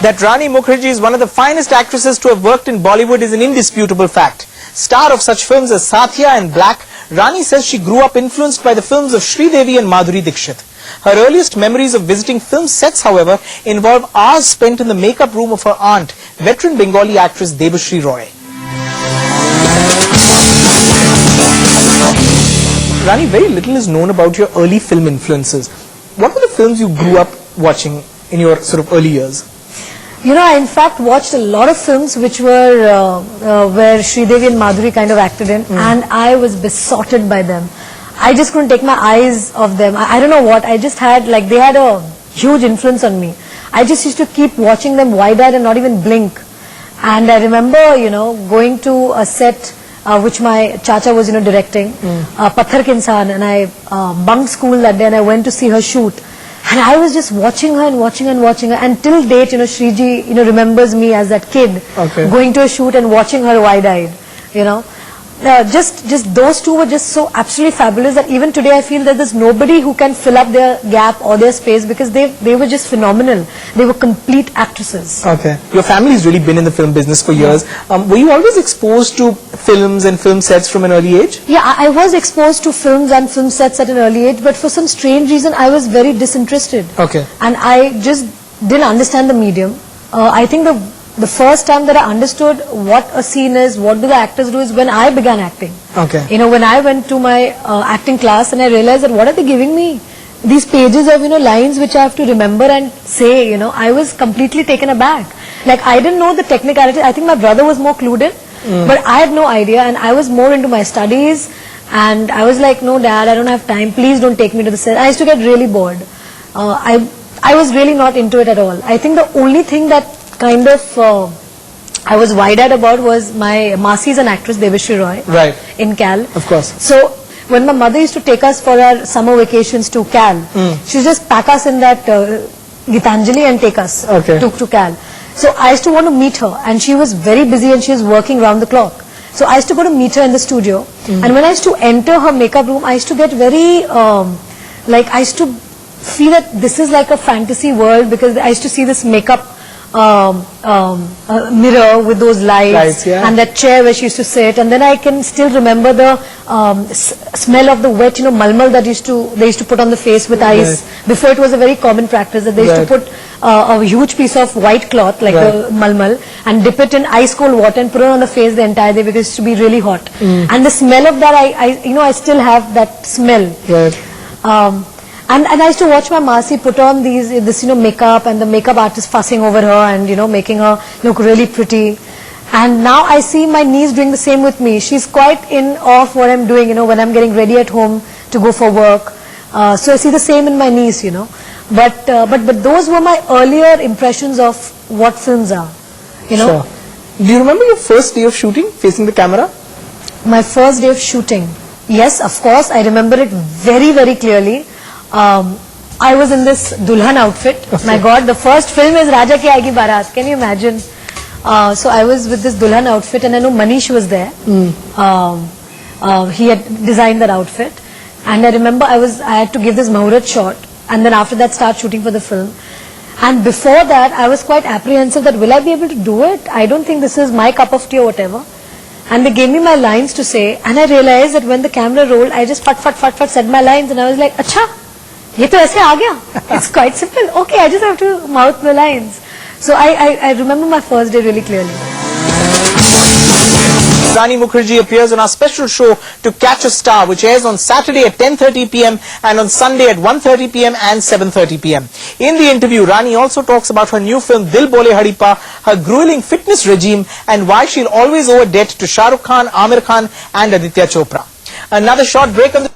That Rani Mukerji is one of the finest actresses to have worked in Bollywood is an indisputable fact. Star of such films as Satya and Black, Rani says she grew up influenced by the films of Sridevi and Madhuri Dixit. Her earliest memories of visiting film sets, however, involve hours spent in the makeup room of her aunt, veteran Bengali actress Debashri Roy. Rani, very little is known about your early film influences. What were the films you grew up watching in your sort of early years? You know, I in fact watched a lot of films which were where Sridevi and Madhuri kind of acted in, and I was besotted by them. I just couldn't take my eyes off them. I don't know what, I just had, like, they had a huge influence on me. I just used to keep watching them wide-eyed and not even blink. And I remember, you know, going to a set which my chacha was, you know, directing, Patthar Ke Insaan, and I bunked school that day and I went to see her shoot. And I was just watching her and watching her and watching her, and till date, you know, Shriji, you know, remembers me as that kid going to a shoot and watching her wide-eyed, you know. Just those two were just so absolutely fabulous that even today I feel that there's nobody who can fill up their gap or their space, because they were just phenomenal. They were complete actresses. Okay. Your family's really been in the film business for years. Were you always exposed to films and film sets from an early age? Yeah, I was exposed to films and film sets at an early age, but for some strange reason I was very disinterested. Okay. And I just didn't understand the medium. I think the first time that I understood what a scene is, what do the actors do, is when I began acting. Okay. You know, when I went to my acting class and I realized that what are they giving me? These pages of, you know, lines which I have to remember and say, you know, I was completely taken aback. Like, I didn't know the technicality. I think my brother was more clued in, but I had no idea, and I was more into my studies, and I was like, no dad, I don't have time, please don't take me to the set. I used to get really bored. I was really not into it at all. I think the only thing that kind of I was wide-eyed about was my Masi is an actress, Debashri Roy, right, in Cal. Of course. So when my mother used to take us for our summer vacations to Cal, she would just pack us in that Gitanjali and take us to Cal. So I used to want to meet her, and she was very busy and she was working round the clock. So I used to go to meet her in the studio, and when I used to enter her makeup room, I used to get very like, I used to feel that this is like a fantasy world, because I used to see this makeup mirror with those lights, and that chair where she used to sit, and then I can still remember the smell of the wet, you know, malmal that they used to put on the face with ice. Before, it was a very common practice that they used to put a huge piece of white cloth, like the malmal, and dip it in ice cold water and put it on the face the entire day, because it used to be really hot. And the smell of that, I still have that smell. And I used to watch my Masi put on this, you know, makeup, and the makeup artist fussing over her and, you know, making her look really pretty. And now I see my niece doing the same with me. She's quite in awe of what I'm doing, you know, when I'm getting ready at home to go for work. So I see the same in my niece, you know. But those were my earlier impressions of what films are, you know. Sure. Do you remember your first day of shooting, facing the camera? My first day of shooting? Yes, of course. I remember it very, very clearly. I was in this Dulhan outfit. My God, the first film is Raja Ki Aayegi Baraat. Can you imagine? So I was with this Dulhan outfit, and I know Manish was there. He had designed that outfit, and I remember I had to give this Mahurat shot, and then after that start shooting for the film. And before that, I was quite apprehensive that will I be able to do it? I don't think this is my cup of tea or whatever. And they gave me my lines to say, and I realized that when the camera rolled, I just fat said my lines, and I was like, Acha, ye to aise aa gaya. It's quite simple. Okay, I just have to mouth the lines. So I remember my first day really clearly. Rani Mukerji appears on our special show To Catch a Star, which airs on Saturday at 10:30 p.m. and on Sunday at 1:30 p.m. and 7:30 p.m. In the interview, Rani also talks about her new film Dil Bole Haripa, her grueling fitness regime, and why she'll always owe a debt to Shah Rukh Khan, Amir Khan and Aditya Chopra. Another short break on the